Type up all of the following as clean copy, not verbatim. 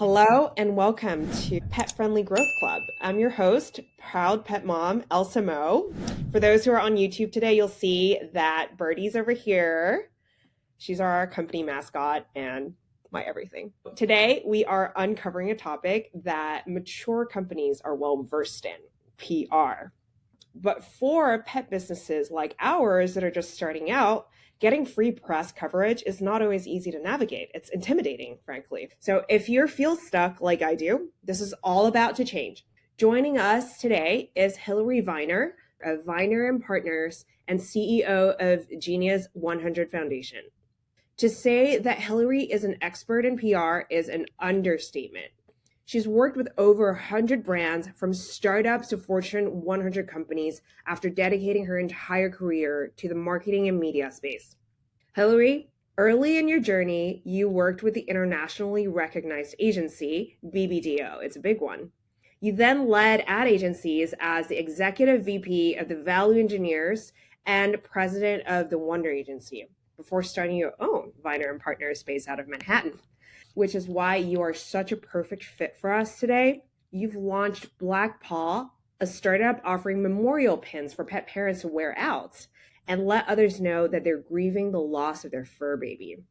Hello and welcome to Pet Friendly Growth Club. I'm your host, proud pet mom, Elsa Mo. For those who are on YouTube today, you'll see that Birdie's over here. She's our company mascot and my everything. Today, we are uncovering a topic that mature companies are well versed in, PR. But for pet businesses like ours that are just starting out, getting free press coverage is not always easy to navigate. It's intimidating, frankly. So if you feel stuck like I do, this is all about to change. Joining us today is Hilarie Viener of Viener and Partners and CEO of Genius 100 Foundation. To say that Hilarie is an expert in PR is an understatement. She's worked with over 100 brands from startups to Fortune 100 companies after dedicating her entire career to the marketing and media space. Hilarie, early in your journey, you worked with the internationally recognized agency, BBDO. It's a big one. You then led ad agencies as the executive VP of the Value Engineers and president of the Wonder Agency before starting your own Viener and Partners based out of Manhattan, which is why you are such a perfect fit for us today. You've launched Black Paw, a startup offering memorial pins for pet parents to wear out and let others know that they're grieving the loss of their fur baby.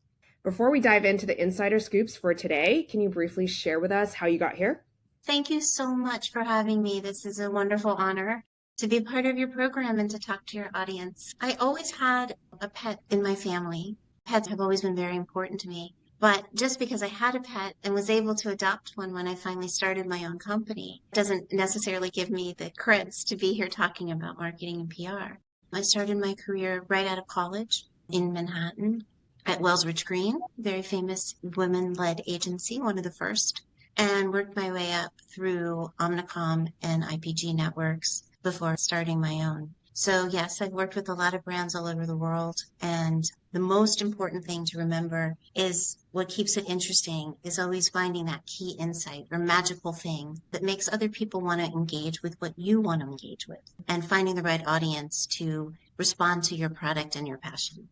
Before we dive into the insider scoops for today, can you briefly share with us how you got here? Thank you so much for having me. This is a wonderful honor to be part of your program and to talk to your audience. I always had a pet in my family. Pets have always been very important to me. But just because I had a pet and was able to adopt one when I finally started my own company doesn't necessarily give me the creds to be here talking about marketing and PR. I started my career right out of college in Manhattan at Wellsridge Green, very famous women-led agency, one of the first, and worked my way up through Omnicom and IPG networks before starting my own. So yes, I've worked with a lot of brands all over the world, and the most important thing to remember is what keeps it interesting is always finding that key insight or magical thing that makes other people want to engage with what you want to engage with, and finding the right audience to respond to your product and your passion.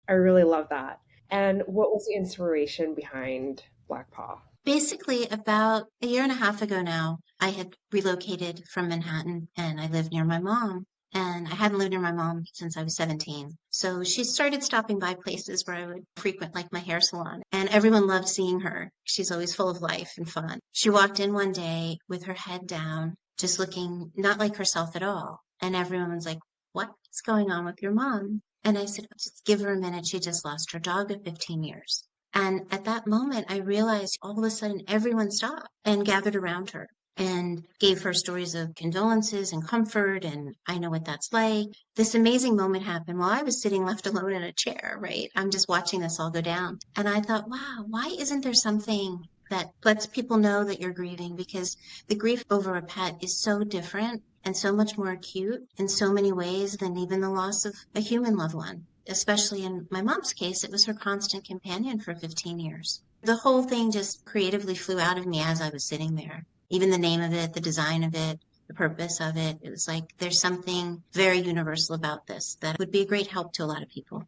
I really love that. And what was the inspiration behind Black Paw? Basically, about a year and a half ago now, I had relocated from Manhattan and I lived near my mom. And I hadn't lived near my mom since I was 17. So she started stopping by places where I would frequent, like my hair salon. And everyone loved seeing her. She's always full of life and fun. She walked in one day with her head down, just looking not like herself at all. And everyone was like, "What's going on with your mom?" And I said, "Just give her a minute. She just lost her dog of 15 years." And at that moment, I realized all of a sudden everyone stopped and gathered around her and gave her stories of condolences and comfort. And I know what that's like. This amazing moment happened while I was sitting left alone in a chair, right? I'm just watching this all go down. And I thought, wow, why isn't there something that lets people know that you're grieving? Because the grief over a pet is so different and so much more acute in so many ways than even the loss of a human loved one. Especially in my mom's case, it was her constant companion for 15 years. The whole thing just creatively flew out of me as I was sitting there. Even the name of it, the design of it, the purpose of it. It was like there's something very universal about this that would be a great help to a lot of people.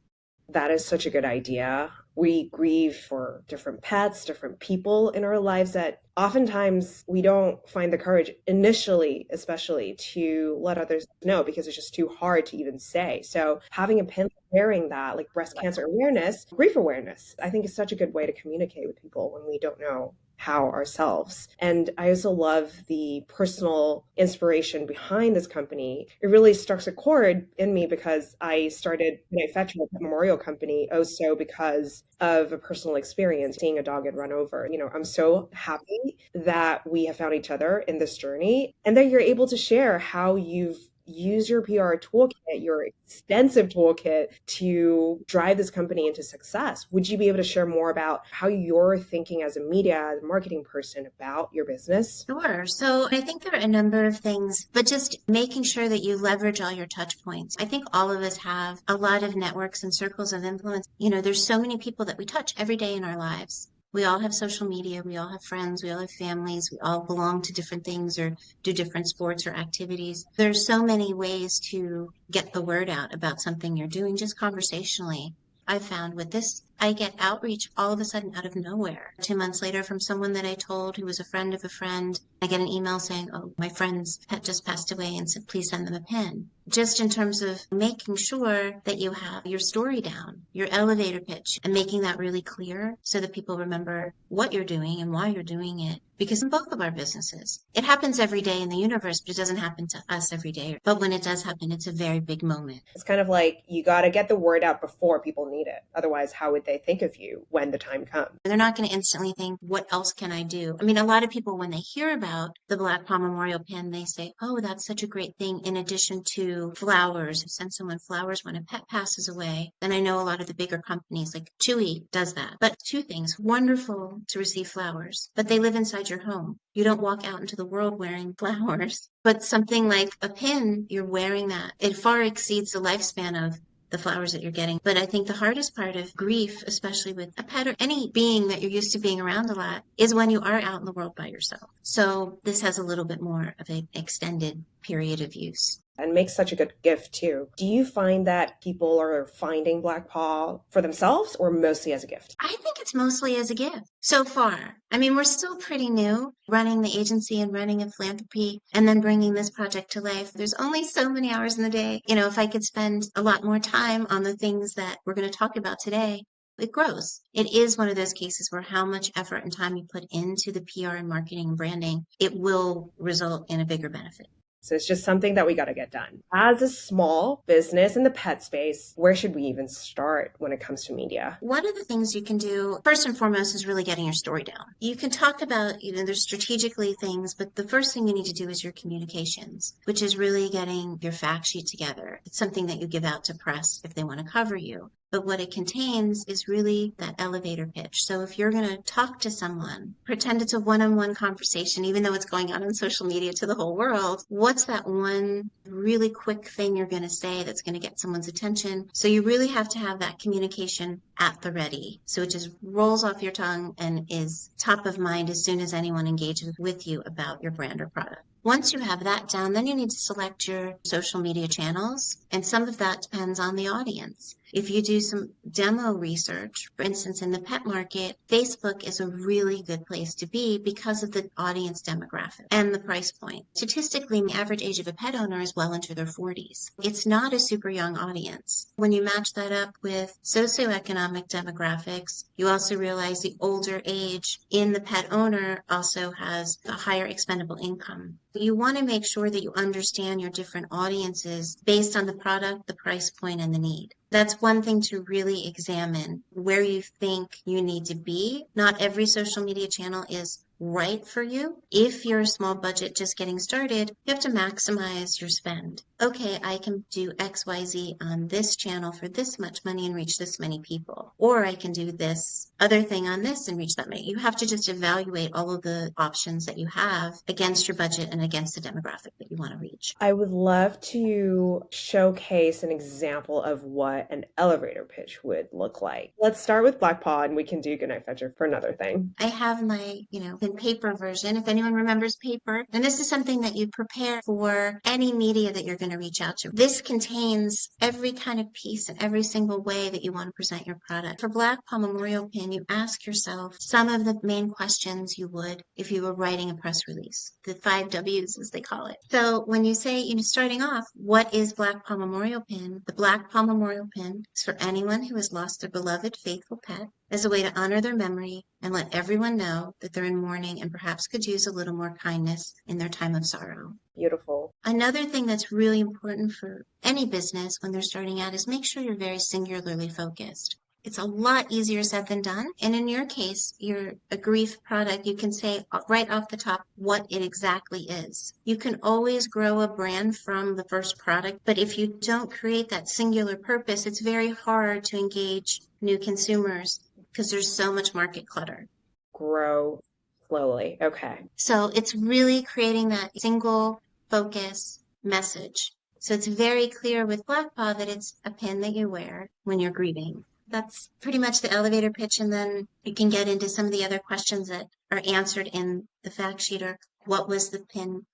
That is such a good idea. We grieve for different pets, different people in our lives that oftentimes we don't find the courage initially, especially to let others know because it's just too hard to even say. So having a pin wearing that, like breast cancer awareness, grief awareness, I think is such a good way to communicate with people when we don't know how ourselves. And I also love the personal inspiration behind this company. It really struck a chord in me because I started manufacturing a memorial company also because of a personal experience, seeing a dog get run over. I'm so happy that we have found each other in this journey and that you're able to share how you've use your PR toolkit, your extensive toolkit to drive this company into success. Would you be able to share more about how you're thinking as a media, marketing person about your business? Sure. So I think there are a number of things, but just making sure that you leverage all your touch points. I think all of us have a lot of networks and circles of influence. There's so many people that we touch every day in our lives. We all have social media. We all have friends. We all have families. We all belong to different things or do different sports or activities. There's so many ways to get the word out about something you're doing just conversationally. I found with this I get outreach all of a sudden out of nowhere. 2 months later from someone that I told who was a friend of a friend, I get an email saying, oh, my friend's pet just passed away and said, please send them a pin. Just in terms of making sure that you have your story down, your elevator pitch, and making that really clear so that people remember what you're doing and why you're doing it. Because in both of our businesses, it happens every day in the universe, but it doesn't happen to us every day. But when it does happen, it's a very big moment. It's kind of like you got to get the word out before people need it. Otherwise, how would they think of you when the time comes? They're not going to instantly think, what else can I do? I mean, a lot of people, when they hear about the Black Palm Memorial Pin, they say, oh, that's such a great thing. In addition to flowers, send someone flowers when a pet passes away. Then I know a lot of the bigger companies like Chewy does that. But two things, wonderful to receive flowers, but they live inside your home. You don't walk out into the world wearing flowers. But something like a pin, you're wearing that. It far exceeds the lifespan of the flowers that you're getting. But I think the hardest part of grief, especially with a pet or any being that you're used to being around a lot, is when you are out in the world by yourself. So this has a little bit more of an extended period of use. And makes such a good gift too. Do you find that people are finding Black Paw for themselves or mostly as a gift? I think it's mostly as a gift so far. I mean, we're still pretty new running the agency and running a philanthropy and then bringing this project to life. There's only so many hours in the day. You know, if I could spend a lot more time on the things that we're going to talk about today, it grows. It is one of those cases where how much effort and time you put into the PR and marketing and branding, it will result in a bigger benefit. So it's just something that we got to get done. As a small business in the pet space, where should we even start when it comes to media? One of the things you can do, first and foremost, is really getting your story down. You can talk about, there's strategically things, but the first thing you need to do is your communications, which is really getting your fact sheet together. It's something that you give out to press if they want to cover you. But what it contains is really that elevator pitch. So if you're going to talk to someone, pretend it's a one-on-one conversation, even though it's going out on social media to the whole world, what's that one really quick thing you're going to say that's going to get someone's attention? So you really have to have that communication at the ready. So it just rolls off your tongue and is top of mind as soon as anyone engages with you about your brand or product. Once you have that down, then you need to select your social media channels, and some of that depends on the audience. If you do some demo research, for instance, in the pet market, Facebook is a really good place to be because of the audience demographic and the price point. Statistically, the average age of a pet owner is well into their 40s. It's not a super young audience. When you match that up with socioeconomic demographics, you also realize the older age in the pet owner also has a higher expendable income. You want to make sure that you understand your different audiences based on the product, the price point, and the need. That's one thing to really examine where you think you need to be. Not every social media channel is right for you. If you're a small budget just getting started, you have to maximize your spend. Okay, I can do XYZ on this channel for this much money and reach this many people. Or I can do this other thing on this and reach that many. You have to just evaluate all of the options that you have against your budget and against the demographic that you want to reach. I would love to showcase an example of what an elevator pitch would look like. Let's start with Black Paw and we can do Goodnight Fetcher for another thing. I have my, in paper version, if anyone remembers paper. And this is something that you prepare for any media that you're going to reach out to. This contains every kind of piece and every single way that you want to present your product. For Black Paw Memorial Pin, you ask yourself some of the main questions you would if you were writing a press release. The 5 W's, as they call it. So when you say, starting off, what is Black Paw Memorial Pin? The Black Paw Memorial Pin is for anyone who has lost their beloved, faithful pet as a way to honor their memory and let everyone know that they're in mourning and perhaps could use a little more kindness in their time of sorrow. Beautiful. Another thing that's really important for any business when they're starting out is make sure you're very singularly focused. It's a lot easier said than done. And in your case, you're a grief product. You can say right off the top what it exactly is. You can always grow a brand from the first product, but if you don't create that singular purpose, it's very hard to engage new consumers because there's so much market clutter. Grow slowly. Okay. So it's really creating that single focus message. So it's very clear with Black Paw that it's a pin that you wear when you're grieving. That's pretty much the elevator pitch, and then you can get into some of the other questions that are answered in the fact sheet. Or what was the pin,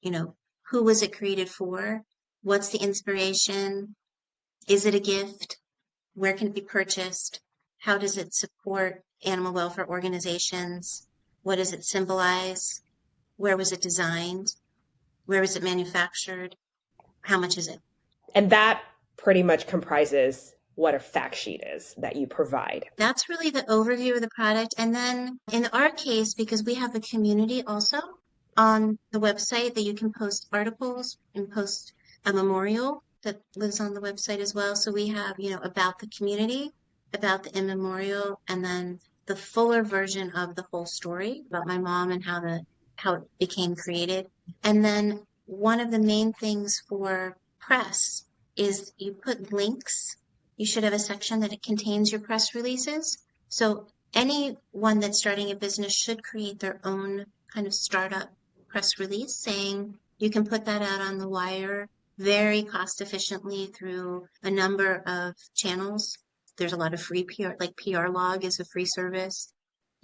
who was it created for? What's the inspiration? Is it a gift? Where can it be purchased? How does it support animal welfare organizations? What does it symbolize? Where was it designed? Where was it manufactured? How much is it? And that pretty much comprises what a fact sheet is that you provide. That's really the overview of the product. And then in our case, because we have a community also on the website that you can post articles and post a memorial that lives on the website as well. So we have, about the community, about the in memorial, and then the fuller version of the whole story about my mom and how it became created. And then one of the main things for press is you put links. You should have a section that it contains your press releases. So anyone that's starting a business should create their own kind of startup press release saying you can put that out on the wire very cost efficiently through a number of channels. There's a lot of free PR, like PR Log is a free service.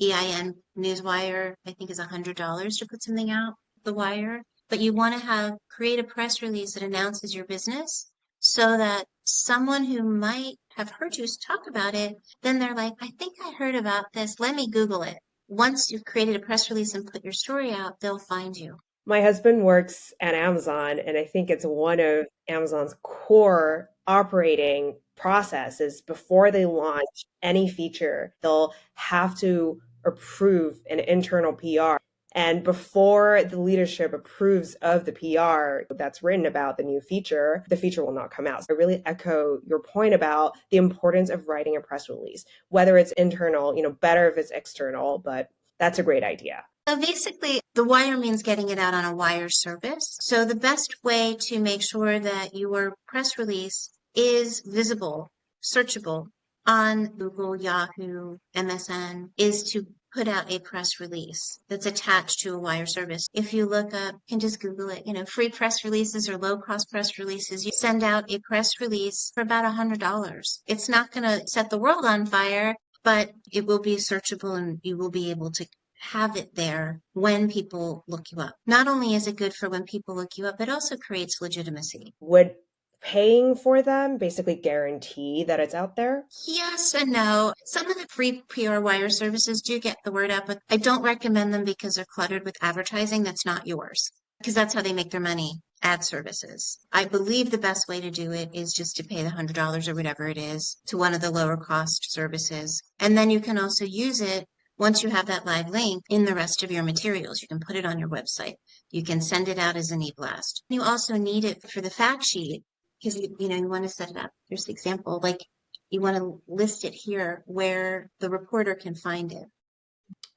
EIN Newswire, I think, is $100 to put something out the wire. But you want to create a press release that announces your business so that someone who might have heard you talk about it, then they're like, I think I heard about this. Let me Google it. Once you've created a press release and put your story out, they'll find you. My husband works at Amazon, and I think it's one of Amazon's core operating processes. Before they launch any feature, they'll have to approve an internal PR. And before the leadership approves of the PR that's written about the new feature, the feature will not come out. So I really echo your point about the importance of writing a press release, whether it's internal, better if it's external, but that's a great idea. So basically, the wire means getting it out on a wire service. So the best way to make sure that your press release is visible, searchable on Google, Yahoo, MSN is to put out a press release that's attached to a wire service. If you look up, you can just Google it, free press releases or low cost press releases. You send out a press release for about $100. It's not going to set the world on fire, but it will be searchable and you will be able to have it there when people look you up. Not only is it good for when people look you up, it also creates legitimacy. Would paying for them basically guarantee that it's out there? Yes and no. Some of the free PR wire services do get the word out, but I don't recommend them because they're cluttered with advertising that's not yours, because that's how they make their money. Ad services. I believe the best way to do it is just to pay the $100 or whatever it is to one of the lower cost services. And then you can also use it once you have that live link in the rest of your materials. You can put it on your website. You can send it out as an e-blast. You also need it for the fact sheet because you want to set it up. Here's the example, like you want to list it here where the reporter can find it.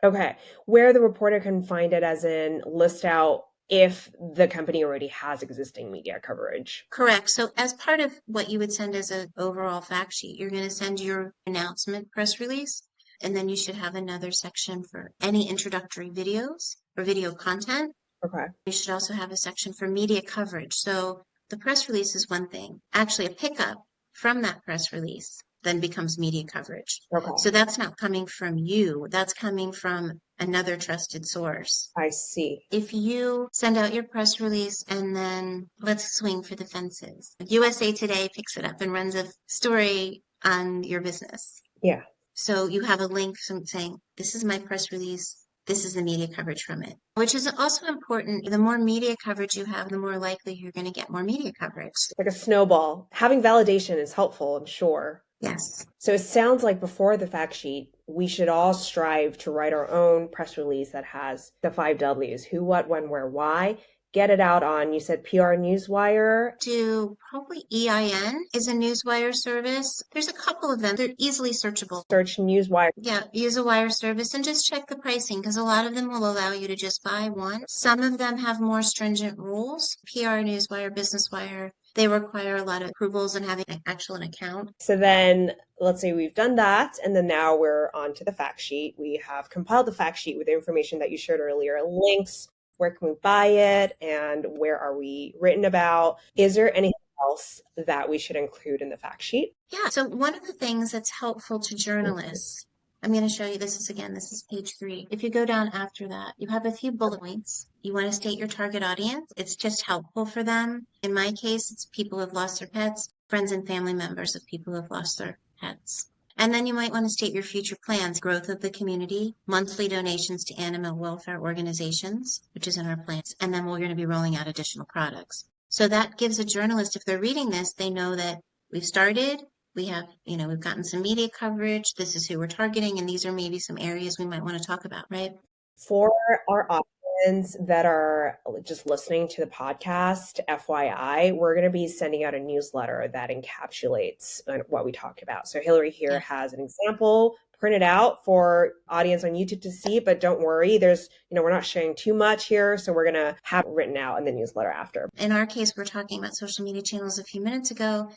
Okay. Where the reporter can find it, as in list out if the company already has existing media coverage. Correct. So as part of what you would send as an overall fact sheet, you're going to send your announcement press release. And then you should have another section for any introductory videos or video content. Okay. You should also have a section for media coverage. So the press release is one thing. Actually, a pickup from that press release then becomes media coverage. Okay. So that's not coming from you. That's coming from another trusted source. I see. If you send out your press release and then let's swing for the fences. USA Today picks it up and runs a story on your business. Yeah. So you have a link saying, this is my press release. This is the media coverage from it, which is also important. The more media coverage you have, the more likely you're going to get more media coverage. It's like a snowball. Having validation is helpful, I'm sure. Yes. So it sounds like before the fact sheet, we should all strive to write our own press release that has the 5 W's: who, what, when, where, why. Get it out on, you said PR Newswire. To probably EIN is a Newswire service. There's a couple of them. They're easily searchable. Search Newswire. Yeah, use a wire service and just check the pricing because a lot of them will allow you to just buy one. Some of them have more stringent rules. PR Newswire, Business Wire, they require a lot of approvals and having an account. So then let's say we've done that, and then now we're on to the fact sheet. We have compiled the fact sheet with the information that you shared earlier, links, where can we buy it, and where are we written about? Is there anything else that we should include in the fact sheet? Yeah, so one of the things that's helpful to journalists, I'm going to show you, this is page 3. If you go down after that, you have a few bullet points. You want to state your target audience. It's just helpful for them. In my case, it's people who have lost their pets, friends and family members of people who have lost their pets. And then you might want to state your future plans, growth of the community, monthly donations to animal welfare organizations, which is in our plans. And then we're going to be rolling out additional products. So that gives a journalist, if they're reading this, they know that we've started, we have, we've gotten some media coverage, this is who we're targeting, and these are maybe some areas we might want to talk about, right? For our audience that are just listening to the podcast, FYI, we're going to be sending out a newsletter that encapsulates what we talked about. So Hilarie here has an example printed out for audience on YouTube to see, but don't worry, there's, we're not sharing too much here. So we're going to have it written out in the newsletter after. In our case, we're talking about social media channels a few minutes ago.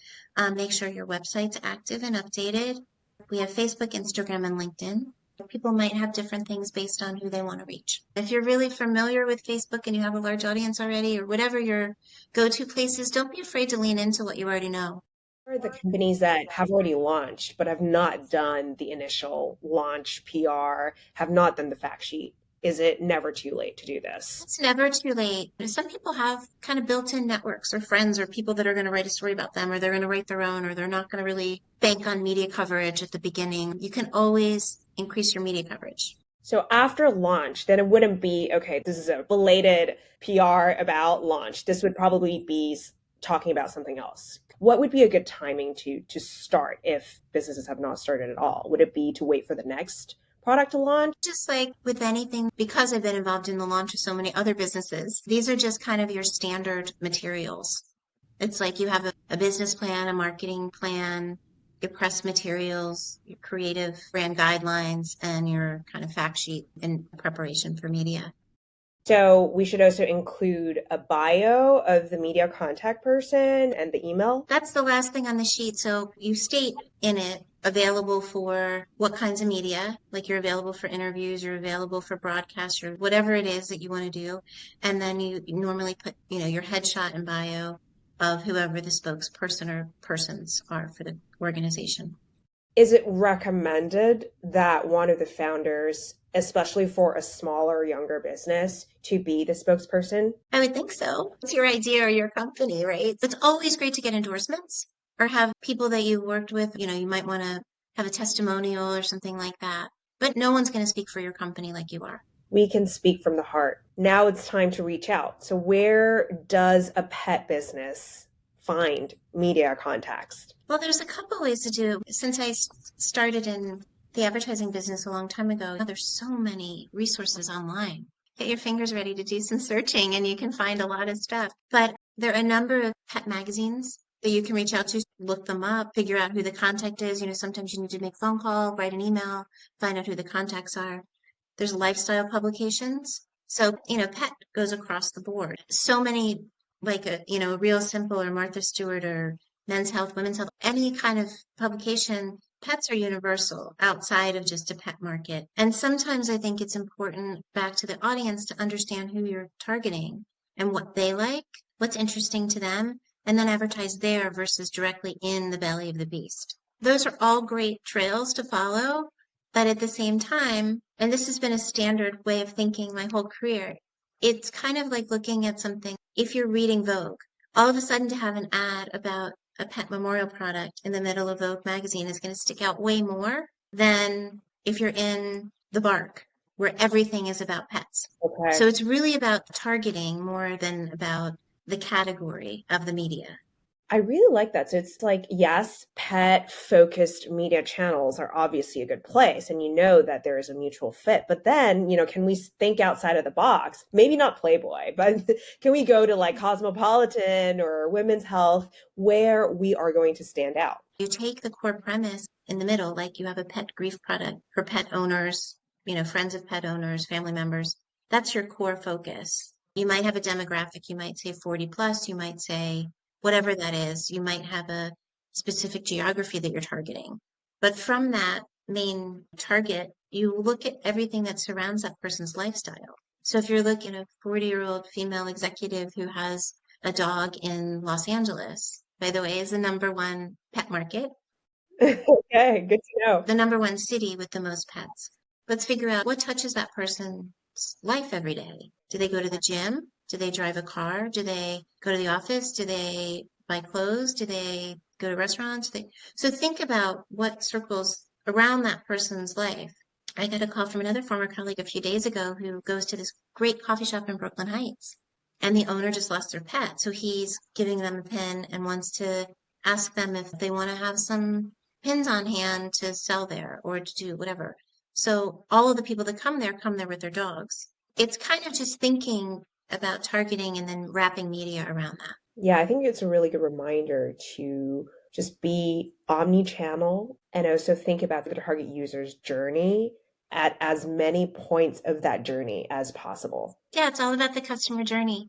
Make sure your website's active and updated. We have Facebook, Instagram, and LinkedIn. People might have different things based on who they want to reach. If you're really familiar with Facebook and you have a large audience already, or whatever your go-to place is, don't be afraid to lean into what you already know. The companies that have already launched but have not done the initial launch PR, have not done the fact sheet, is it never too late to do this? It's never too late. Some people have kind of built-in networks or friends or people that are going to write a story about them, or they're going to write their own, or they're not going to really bank on media coverage at the beginning. You can always increase your media coverage. So after launch, then it wouldn't be, okay, this is a belated PR about launch. This would probably be talking about something else. What would be a good timing to start if businesses have not started at all? Would it be to wait for the next product to launch? Just like with anything, because I've been involved in the launch of so many other businesses, these are just kind of your standard materials. It's like you have a business plan, a marketing plan, your press materials, your creative brand guidelines, and your kind of fact sheet in preparation for media. So we should also include a bio of the media contact person and the email. That's the last thing on the sheet. So you state in it available for what kinds of media, like you're available for interviews, you're available for broadcasts, or whatever it is that you want to do. And then you normally put, your headshot and bio of whoever the spokesperson or persons are for the organization. Is it recommended that one of the founders, especially for a smaller, younger business, to be the spokesperson? I would think so. It's your idea or your company, right? It's always great to get endorsements or have people that you worked with. You might want to have a testimonial or something like that. But no one's going to speak for your company like you are. We can speak from the heart. Now it's time to reach out. So where does a pet business find media contacts? Well, there's a couple ways to do it. Since I started in the advertising business a long time ago, there's so many resources online. Get your fingers ready to do some searching and you can find a lot of stuff. But there are a number of pet magazines that you can reach out to, look them up, figure out who the contact is. Sometimes you need to make a phone call, write an email, find out who the contacts are. There's lifestyle publications. So, pet goes across the board. So many, like Real Simple or Martha Stewart or Men's Health, Women's Health, any kind of publication, pets are universal outside of just a pet market. And sometimes I think it's important back to the audience to understand who you're targeting and what they like, what's interesting to them, and then advertise there versus directly in the belly of the beast. Those are all great trails to follow, but at the same time, and this has been a standard way of thinking my whole career, it's kind of like looking at something. If you're reading Vogue, all of a sudden to have an ad about a pet memorial product in the middle of Vogue magazine is going to stick out way more than if you're in The Bark, where everything is about pets. Okay. So it's really about targeting more than about the category of the media. I really like that. So it's like, yes, pet focused media channels are obviously a good place. And that there is a mutual fit. But then, can we think outside of the box? Maybe not Playboy, but can we go to like Cosmopolitan or Women's Health where we are going to stand out? You take the core premise in the middle, like you have a pet grief product for pet owners, friends of pet owners, family members. That's your core focus. You might have a demographic. You might say 40 plus. You might say whatever that is. You might have a specific geography that you're targeting. But from that main target, you look at everything that surrounds that person's lifestyle. So if you're looking at a 40-year-old female executive who has a dog in Los Angeles, by the way, is the number one pet market. Okay, good to know. The number one city with the most pets. Let's figure out what touches that person's life every day. Do they go to the gym? Do they drive a car? Do they go to the office? Do they buy clothes? Do they go to restaurants? So think about what circles around that person's life. I got a call from another former colleague a few days ago who goes to this great coffee shop in Brooklyn Heights, and the owner just lost their pet. So he's giving them a pin and wants to ask them if they want to have some pins on hand to sell there or to do whatever. So all of the people that come there with their dogs. It's kind of just thinking about targeting and then wrapping media around that. Yeah, I think it's a really good reminder to just be omni-channel and also think about the target user's journey at as many points of that journey as possible. Yeah, it's all about the customer journey.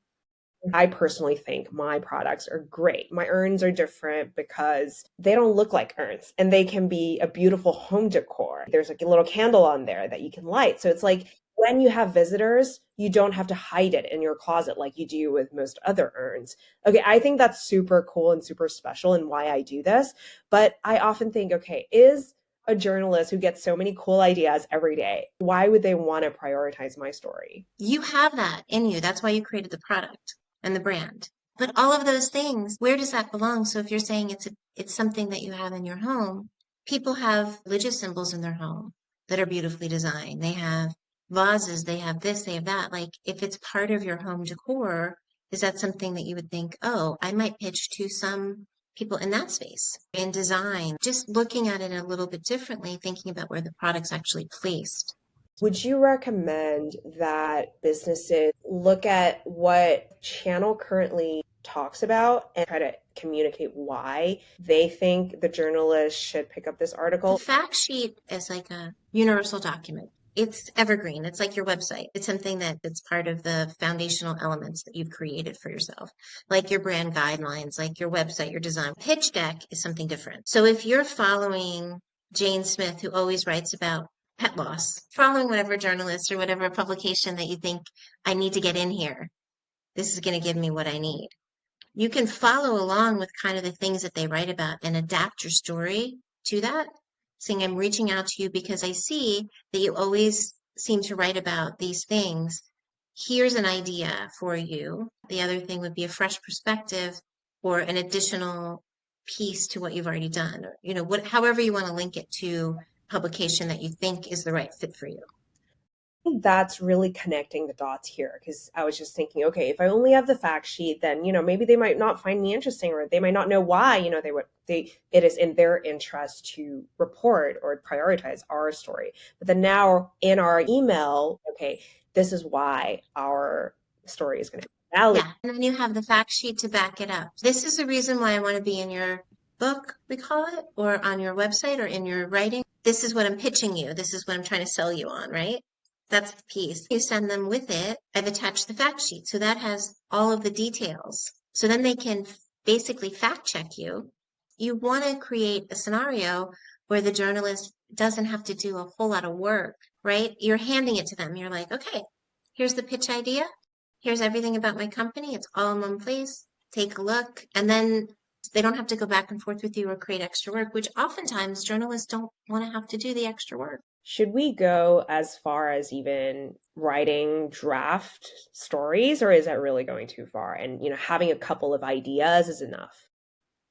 I personally think my products are great. My urns are different because they don't look like urns and they can be a beautiful home decor. There's like a little candle on there that you can light. So it's like when you have visitors, you don't have to hide it in your closet like you do with most other urns. Okay, I think that's super cool and super special and why I do this. But I often think, okay, is a journalist who gets so many cool ideas every day, why would they want to prioritize my story? You have that in you. That's why you created the product and the brand. But all of those things, where does that belong? So if you're saying it's something that you have in your home, people have religious symbols in their home that are beautifully designed. They have vases, they have this, they have that. Like if it's part of your home decor, is that something that you would think, oh, I might pitch to some people in that space in design, just looking at it a little bit differently, thinking about where the product's actually placed. Would you recommend that businesses look at what channel currently talks about and try to communicate why they think the journalist should pick up this The article? fact sheet is like a universal document. It's evergreen. It's like your website. It's something that's part of the foundational elements that you've created for yourself, like your brand guidelines, like your website, your design. Pitch deck is something different. So if you're following Jane Smith, who always writes about pet loss, following whatever journalist or whatever publication that you think I need to get in here, this is going to give me what I need. You can follow along with kind of the things that they write about and adapt your story to that, saying, I'm reaching out to you because I see that you always seem to write about these things. Here's an idea for you. The other thing would be a fresh perspective or an additional piece to what you've already done, or, however you want to link it to publication that you think is the right fit for you. That's really connecting the dots here because I was just thinking, okay, if I only have the fact sheet, then maybe they might not find me interesting, or they might not know why. It is in their interest to report or prioritize our story. But then now in our email, okay, this is why our story is going to be valued. Yeah, and then you have the fact sheet to back it up. This is the reason why I want to be in your book, we call it, or on your website or in your writing. This is what I'm pitching you. This is what I'm trying to sell you on, right? That's the piece. You send them with it. I've attached the fact sheet. So that has all of the details. So then they can basically fact check you. You want to create a scenario where the journalist doesn't have to do a whole lot of work, right? You're handing it to them. You're like, okay, here's the pitch idea. Here's everything about my company. It's all in one place. Take a look. And then they don't have to go back and forth with you or create extra work, which oftentimes journalists don't want to have to do the extra work. Should we go as far as even writing draft stories, or is that really going too far? And, having a couple of ideas is enough.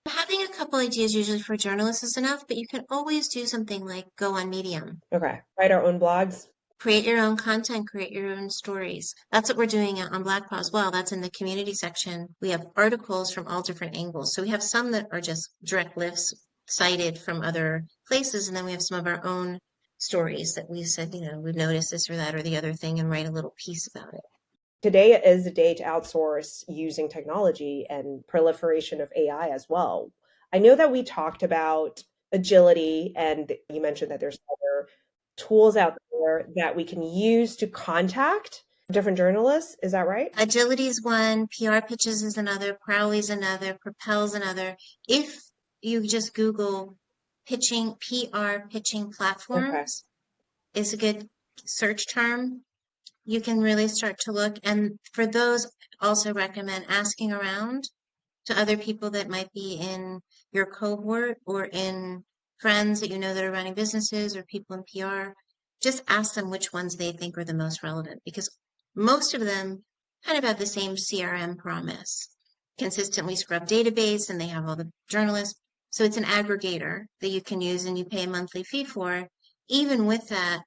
Having a couple ideas usually for journalists is enough, but you can always do something like go on Medium. Okay. Write our own blogs. Create your own content, create your own stories. That's what we're doing on Black Paw as well. That's in the community section. We have articles from all different angles. So we have some that are just direct lifts cited from other places, and then we have some of our own stories that we said, we've noticed this or that or the other thing and write a little piece about it. Today is the day to outsource using technology and proliferation of AI as well. I know that we talked about agility, and you mentioned that there's other tools out there that we can use to contact different journalists. Is that right? Agility is one, PR pitches is another, Prowly's another, Propel's another. If you just Google PR pitching Okay. platforms is a good search term. You can really start to look. And for those, also recommend asking around to other people that might be in your cohort or in friends that you know that are running businesses or people in PR. Just ask them which ones they think are the most relevant because most of them kind of have the same CRM promise. Consistently scrub database and they have all the journalists. So it's an aggregator that you can use and you pay a monthly fee for. Even with that,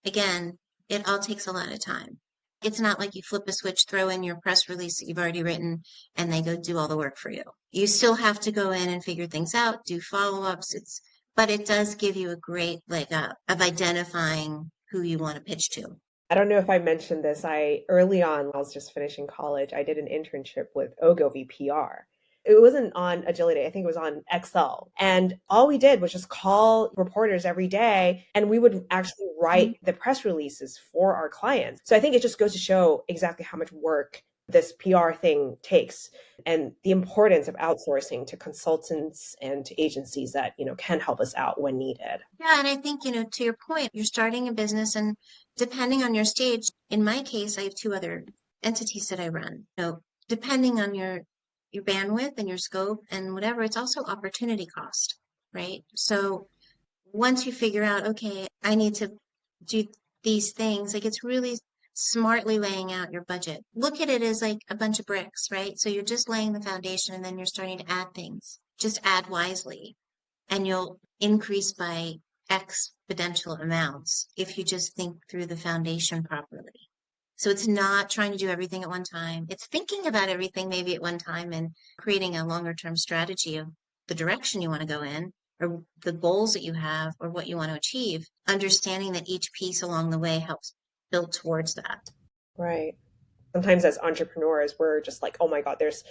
again, it all takes a lot of time. It's not like you flip a switch, throw in your press release that you've already written, and they go do all the work for you. You still have to go in and figure things out, do follow-ups. But it does give you a great leg up of identifying who you want to pitch to. I don't know if I mentioned this. Early on, when I was just finishing college, I did an internship with Ogilvy PR. It wasn't on Agility. I think it was on Excel. And all we did was just call reporters every day, and we would actually write the press releases for our clients. So I think it just goes to show exactly how much work this PR thing takes and the importance of outsourcing to consultants and to agencies that, can help us out when needed. Yeah, and I think, to your point, you're starting a business and depending on your stage, in my case, I have two other entities that I run. Depending on your bandwidth and your scope and whatever, it's also opportunity cost, right? So once you figure out, okay, I need to do these things, like it's really smartly laying out your budget. Look at it as like a bunch of bricks, right? So you're just laying the foundation and then you're starting to add things. Just add wisely and you'll increase by exponential amounts if you just think through the foundation properly. So it's not trying to do everything at one time. It's thinking about everything maybe at one time and creating a longer term strategy of the direction you want to go in or the goals that you have or what you want to achieve, understanding that each piece along the way helps build towards that. Right. Sometimes as entrepreneurs, we're just like, oh my God, there's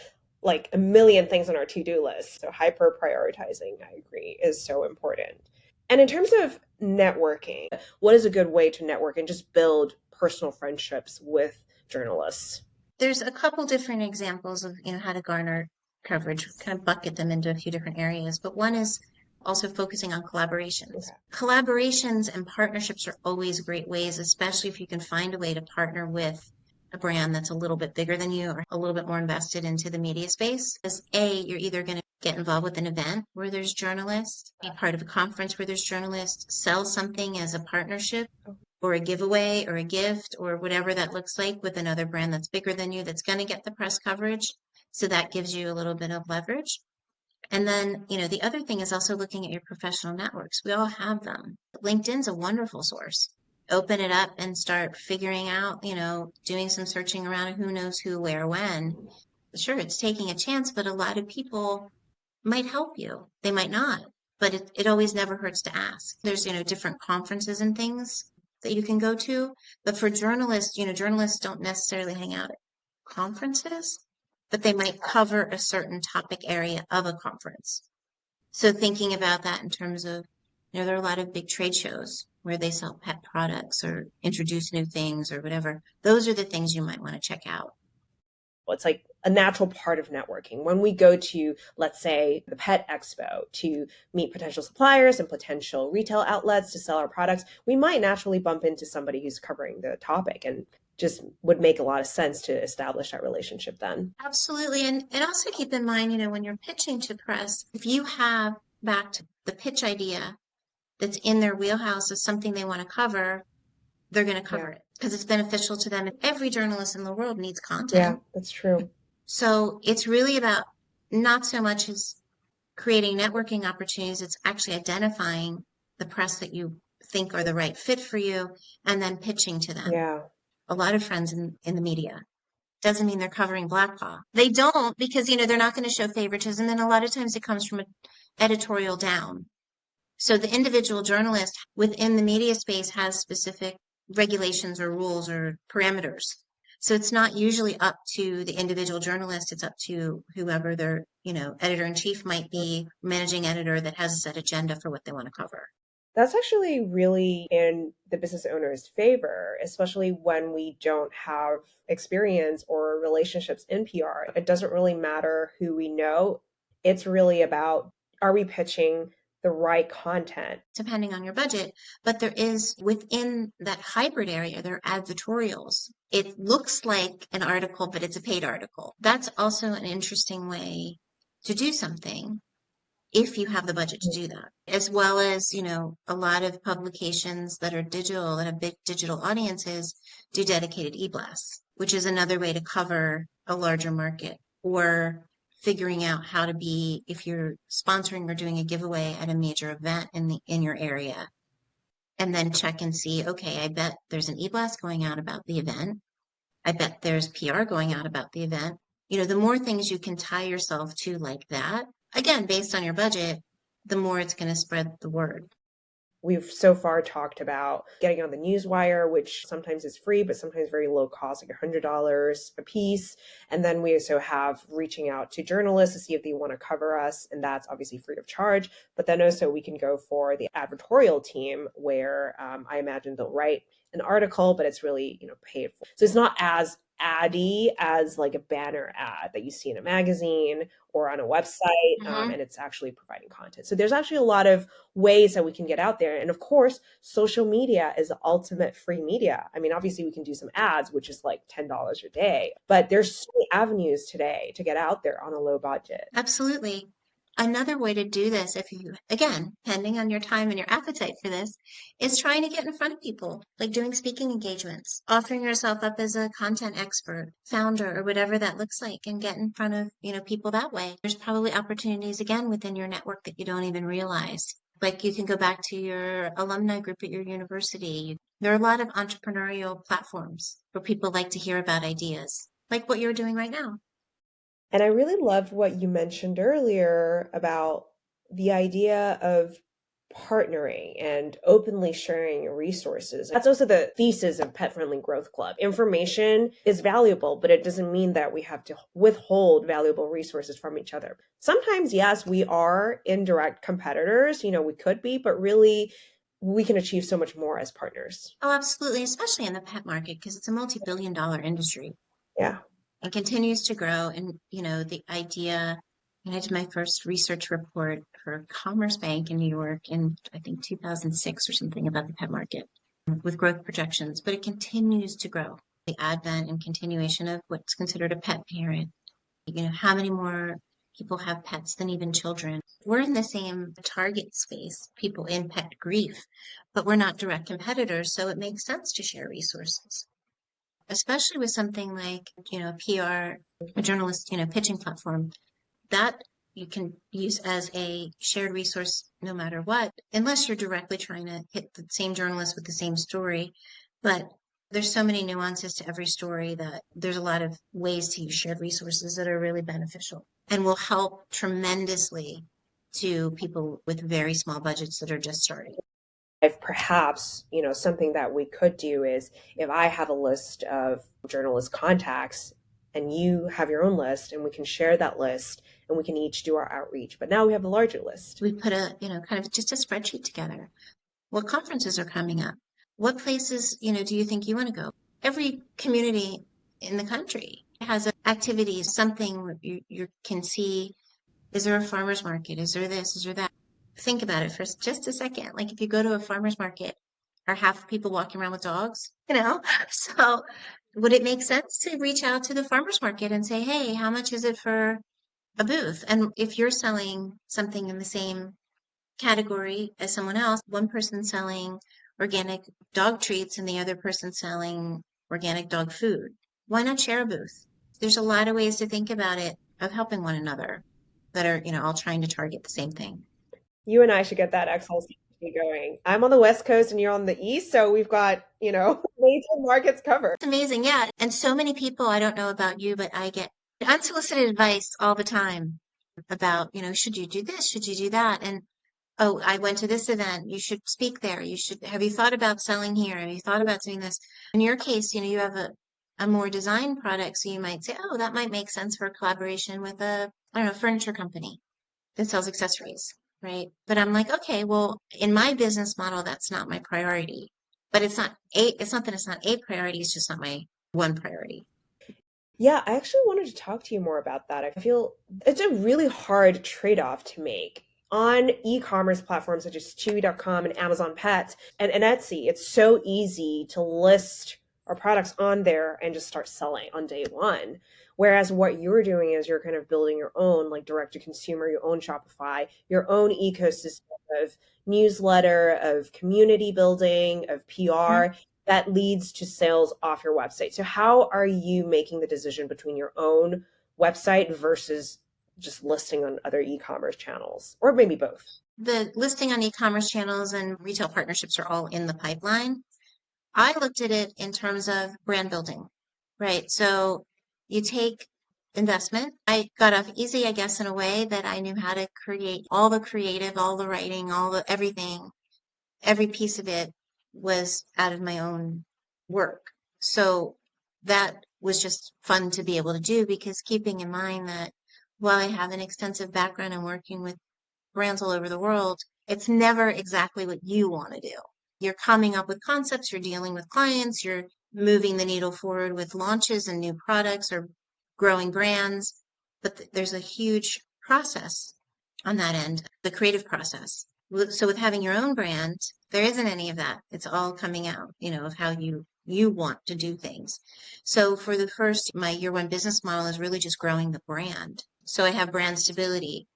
like a million things on our to-do list. So hyper prioritizing, I agree, is so important. And in terms of networking, what is a good way to network and just build personal friendships with journalists? There's a couple different examples of, how to garner coverage, kind of bucket them into a few different areas. But one is also focusing on collaborations. Okay. Collaborations and partnerships are always great ways, especially if you can find a way to partner with a brand that's a little bit bigger than you or a little bit more invested into the media space. As you're either going to get involved with an event where there's journalists, be part of a conference where there's journalists, sell something as a partnership or a giveaway or a gift or whatever that looks like with another brand that's bigger than you that's going to get the press coverage. So that gives you a little bit of leverage. And then, the other thing is also looking at your professional networks. We all have them. LinkedIn's a wonderful source. Open it up and start figuring out, doing some searching around who knows who, where, when. Sure, it's taking a chance, but a lot of people might help you. They might not, but it always never hurts to ask. There's, different conferences and things that you can go to. But for journalists, journalists don't necessarily hang out at conferences, but they might cover a certain topic area of a conference. So thinking about that in terms of, there are a lot of big trade shows where they sell pet products or introduce new things or whatever. Those are the things you might want to check out. It's like a natural part of networking. When we go to, let's say, the pet expo to meet potential suppliers and potential retail outlets to sell our products, we might naturally bump into somebody who's covering the topic and just would make a lot of sense to establish that relationship then. Absolutely. And also keep in mind, when you're pitching to press, if you have back to the pitch idea that's in their wheelhouse of something they want to cover, they're going to cover it because it's beneficial to them. And every journalist in the world needs content. Yeah, that's true. So it's really about not so much as creating networking opportunities, it's actually identifying the press that you think are the right fit for you and then pitching to them. Yeah. A lot of friends in the media. Doesn't mean they're covering Black Paw. They don't because, they're not going to show favoritism. And a lot of times it comes from an editorial down. So the individual journalist within the media space has specific regulations or rules or parameters. So it's not usually up to the individual journalist. It's up to whoever their, editor-in-chief might be, managing editor that has a set agenda for what they want to cover. That's actually really in the business owner's favor, especially when we don't have experience or relationships in PR. It doesn't really matter who we know. It's really about, are we pitching the right content? Depending on your budget, but there is within that hybrid area, there are advertorials. It looks like an article, but it's a paid article. That's also an interesting way to do something if you have the budget to do that, as well as, a lot of publications that are digital and have big digital audiences do dedicated e-blasts, which is another way to cover a larger market or figuring out how to be, if you're sponsoring or doing a giveaway at a major event in your area, and then check and see, okay, I bet there's an e-blast going out about the event. I bet there's PR going out about the event. The more things you can tie yourself to like that, again, based on your budget, the more it's going to spread the word. We've so far talked about getting on the newswire, which sometimes is free, but sometimes very low cost, like $100 a piece. And then we also have reaching out to journalists to see if they want to cover us. And that's obviously free of charge. But then also we can go for the advertorial team where I imagine they'll write an article, but it's really, paid for. So it's not as addy as like a banner ad that you see in a magazine or on a website, and it's actually providing content. So there's actually a lot of ways that we can get out there. And of course, social media is the ultimate free media. I mean, obviously we can do some ads, which is like $10 a day, but there's so many avenues today to get out there on a low budget. Absolutely. Another way to do this, if you, again, depending on your time and your appetite for this, is trying to get in front of people, like doing speaking engagements, offering yourself up as a content expert, founder, or whatever that looks like, and get in front of, people that way. There's probably opportunities again within your network that you don't even realize. Like you can go back to your alumni group at your university. There are a lot of entrepreneurial platforms where people like to hear about ideas, like what you're doing right now. And I really loved what you mentioned earlier about the idea of partnering and openly sharing resources. That's also the thesis of Pet Friendly Growth Club. Information is valuable, but it doesn't mean that we have to withhold valuable resources from each other. Sometimes, yes, we are indirect competitors, we could be, but really we can achieve so much more as partners. Oh, absolutely, especially in the pet market because it's a multi-billion-dollar industry. Yeah. It continues to grow. And, the idea, I did my first research report for Commerce Bank in New York in, I think, 2006 or something about the pet market with growth projections, but it continues to grow. The advent and continuation of what's considered a pet parent. How many more people have pets than even children? We're in the same target space, people in pet grief, but we're not direct competitors, so it makes sense to share resources, especially with something like, PR, a journalist, pitching platform that you can use as a shared resource no matter what, unless you're directly trying to hit the same journalist with the same story. But there's so many nuances to every story that there's a lot of ways to use shared resources that are really beneficial and will help tremendously to people with very small budgets that are just starting. If perhaps, something that we could do is if I have a list of journalist contacts and you have your own list and we can share that list and we can each do our outreach. But now we have a larger list. We put a, kind of just a spreadsheet together. What conferences are coming up? What places, do you think you want to go? Every community in the country has activities, something you can see. Is there a farmer's market? Is there this? Is there that? Think about it for just a second. Like if you go to a farmer's market, are half the people walking around with dogs? So would it make sense to reach out to the farmer's market and say, hey, how much is it for a booth? And if you're selling something in the same category as someone else, one person selling organic dog treats and the other person selling organic dog food, why not share a booth? There's a lot of ways to think about it of helping one another that are, all trying to target the same thing. You and I should get that Excel spreadsheet going. I'm on the West Coast and you're on the East, so we've got, major markets covered. It's amazing, yeah. And so many people, I don't know about you, but I get unsolicited advice all the time about, should you do this? Should you do that? And oh, I went to this event. You should speak there. Have you thought about selling here? Have you thought about doing this? In your case, you have a more design product. So you might say, oh, that might make sense for a collaboration with I don't know, furniture company that sells accessories, right? But I'm like, okay, well, in my business model, that's not my priority. But it's not that it's not a priority. It's just not my one priority. Yeah, I actually wanted to talk to you more about that. I feel it's a really hard trade-off to make. On e-commerce platforms such as Chewy.com and Amazon Pets and Etsy, it's so easy to list our products on there and just start selling on day one. Whereas what you're doing is you're kind of building your own like direct to consumer, your own Shopify, your own ecosystem of newsletter, of community building, of PR that leads to sales off your website. So how are you making the decision between your own website versus just listing on other e-commerce channels, or maybe both? The listing on e-commerce channels and retail partnerships are all in the pipeline. I looked at it in terms of brand building, right? So you take investment. I got off easy, I guess, in a way that I knew how to create all the creative, all the writing, all the everything. Every piece of it was out of my own work. So that was just fun to be able to do, because keeping in mind that while I have an extensive background in working with brands all over the world, it's never exactly what you want to do. You're coming up with concepts, you're dealing with clients, you're moving the needle forward with launches and new products or growing brands. But there's a huge process on that end, the creative process. So with having your own brand, there isn't any of that. It's all coming out, of how you want to do things. So for the first, my year one business model is really just growing the brand. So I have brand stability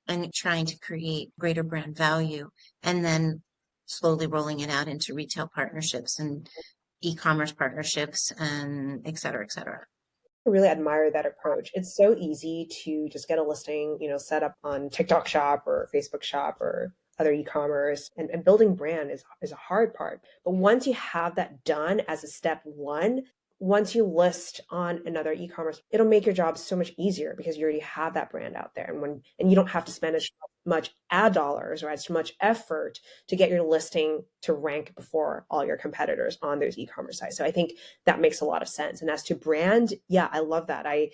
and trying to create greater brand value, and then slowly rolling it out into retail partnerships and e-commerce partnerships and et cetera, et cetera. I really admire that approach. It's so easy to just get a listing, set up on TikTok Shop or Facebook Shop or other e-commerce, and building brand is a hard part. But once you have that done as a step one, once you list on another e-commerce, it'll make your job so much easier because you already have that brand out there, and you don't have to spend as much ad dollars or as much effort to get your listing to rank before all your competitors on those e-commerce sites. So I think that makes a lot of sense. And as to brand, yeah, I love that. I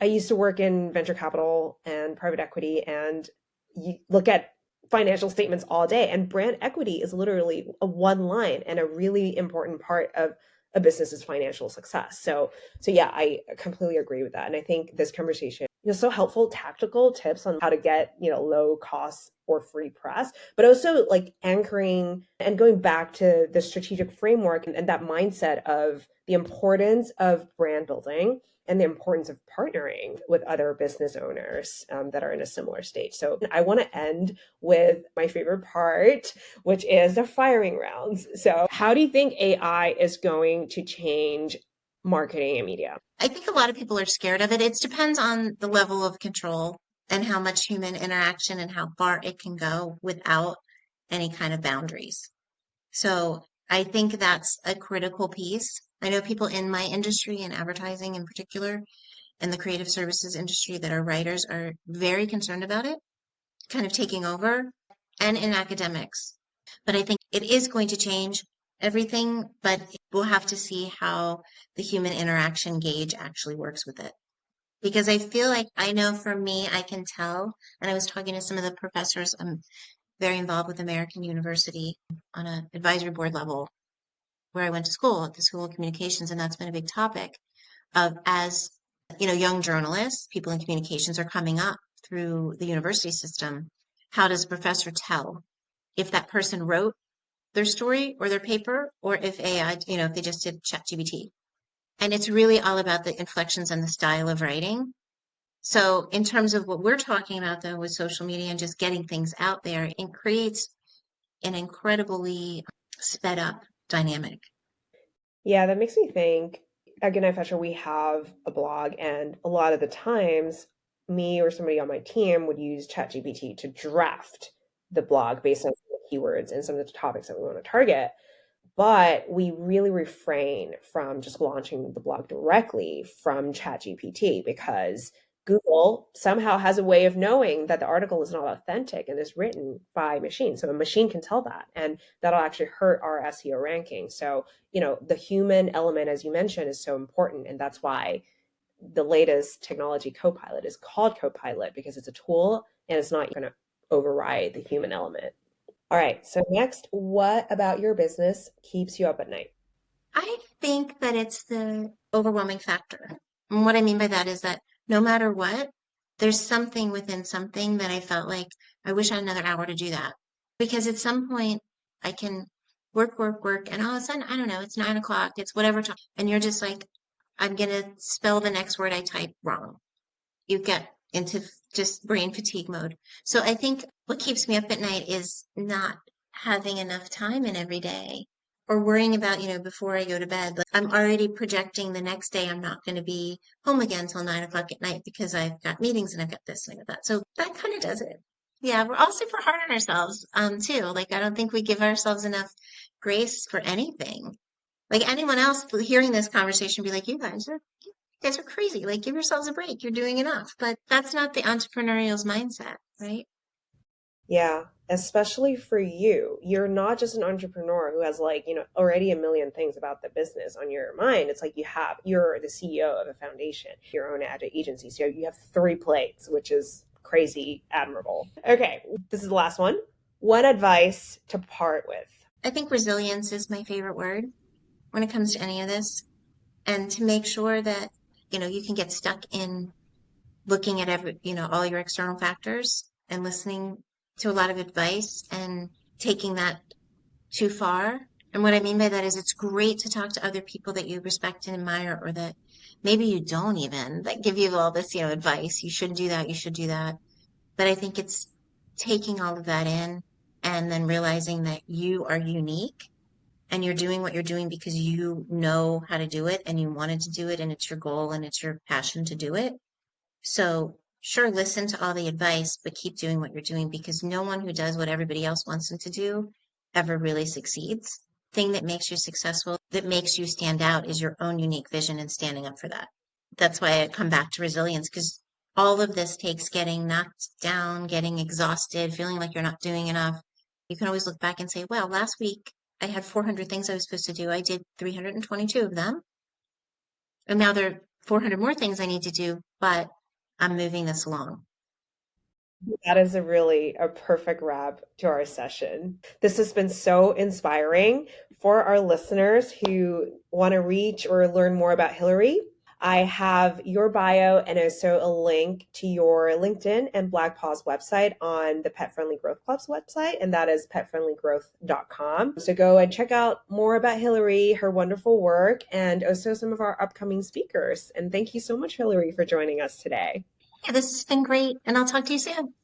used to work in venture capital and private equity, and you look at financial statements all day, and brand equity is literally a one line and a really important part of a business's financial success. So yeah, I completely agree with that. And I think this conversation is so helpful, tactical tips on how to get, low cost or free press, but also like anchoring and going back to the strategic framework and that mindset of the importance of brand building and the importance of partnering with other business owners that are in a similar stage. So I want to end with my favorite part, which is the firing rounds. So how do you think AI is going to change marketing and media? I think a lot of people are scared of it. It depends on the level of control and how much human interaction and how far it can go without any kind of boundaries. So I think that's a critical piece. I know people in my industry and advertising in particular, and the creative services industry that are writers are very concerned about it kind of taking over, and in academics. But I think it is going to change everything, but we'll have to see how the human interaction gauge actually works with it. Because I feel like I know for me, I can tell, and I was talking to some of the professors. I'm very involved with American University on an advisory board level where I went to school at the School of Communications, and that's been a big topic of as young journalists, people in communications are coming up through the university system. How does a professor tell if that person wrote their story or their paper, or if AI, if they just did ChatGPT? And it's really all about the inflections and the style of writing. So in terms of what we're talking about though with social media and just getting things out there, it creates an incredibly sped up dynamic. Yeah, that makes me think. Again, at Fetcher, we have a blog, and a lot of the times, me or somebody on my team would use ChatGPT to draft the blog based on the keywords and some of the topics that we want to target. But we really refrain from just launching the blog directly from ChatGPT because Google somehow has a way of knowing that the article is not authentic and is written by machine. So a machine can tell that, and that'll actually hurt our SEO ranking. So, the human element, as you mentioned, is so important. And that's why the latest technology Copilot is called Copilot, because it's a tool and it's not going to override the human element. All right. So next, what about your business keeps you up at night? I think that it's the overwhelming factor. And what I mean by that is that no matter what, there's something within something that I felt like I wish I had another hour to do that. Because at some point I can work, work, work, and all of a sudden, I don't know, it's 9 o'clock, it's whatever time, and you're just like, I'm gonna spell the next word I type wrong. You get into just brain fatigue mode. So I think what keeps me up at night is not having enough time in every day or worrying about, before I go to bed, like I'm already projecting the next day I'm not going to be home again till 9 o'clock at night because I've got meetings and I've got this and I've got that. So that kind of does it. Yeah, we're all super hard on ourselves, too. Like I don't think we give ourselves enough grace for anything. Like anyone else hearing this conversation be like, you guys are crazy. Like give yourselves a break. You're doing enough. But that's not the entrepreneurial's mindset, right? Yeah, especially for you. You're not just an entrepreneur who has like, already a million things about the business on your mind. It's like you're the CEO of a foundation, your own ad agency. So you have three plates, which is crazy admirable. Okay, this is the last one. What advice to part with? I think resilience is my favorite word when it comes to any of this. And to make sure that, you can get stuck in looking at all your external factors and listening to a lot of advice and taking that too far. And what I mean by that is it's great to talk to other people that you respect and admire, or that maybe you don't even, that give you all this, advice. You should do that. You should do that. But I think it's taking all of that in and then realizing that you are unique and you're doing what you're doing because you know how to do it and you wanted to do it and it's your goal and it's your passion to do it. So sure, listen to all the advice, but keep doing what you're doing because no one who does what everybody else wants them to do ever really succeeds. Thing that makes you successful, that makes you stand out is your own unique vision and standing up for that. That's why I come back to resilience because all of this takes getting knocked down, getting exhausted, feeling like you're not doing enough. You can always look back and say, well, last week I had 400 things I was supposed to do. I did 322 of them. And now there are 400 more things I need to do, but I'm moving this along. That is a perfect wrap to our session. This has been so inspiring for our listeners who want to reach or learn more about Hilarie. I have your bio and also a link to your LinkedIn and Black Paw's website on the Pet Friendly Growth Club's website, and that is petfriendlygrowth.com. So go and check out more about Hilarie, her wonderful work, and also some of our upcoming speakers. And thank you so much, Hilarie, for joining us today. Yeah, this has been great, and I'll talk to you soon.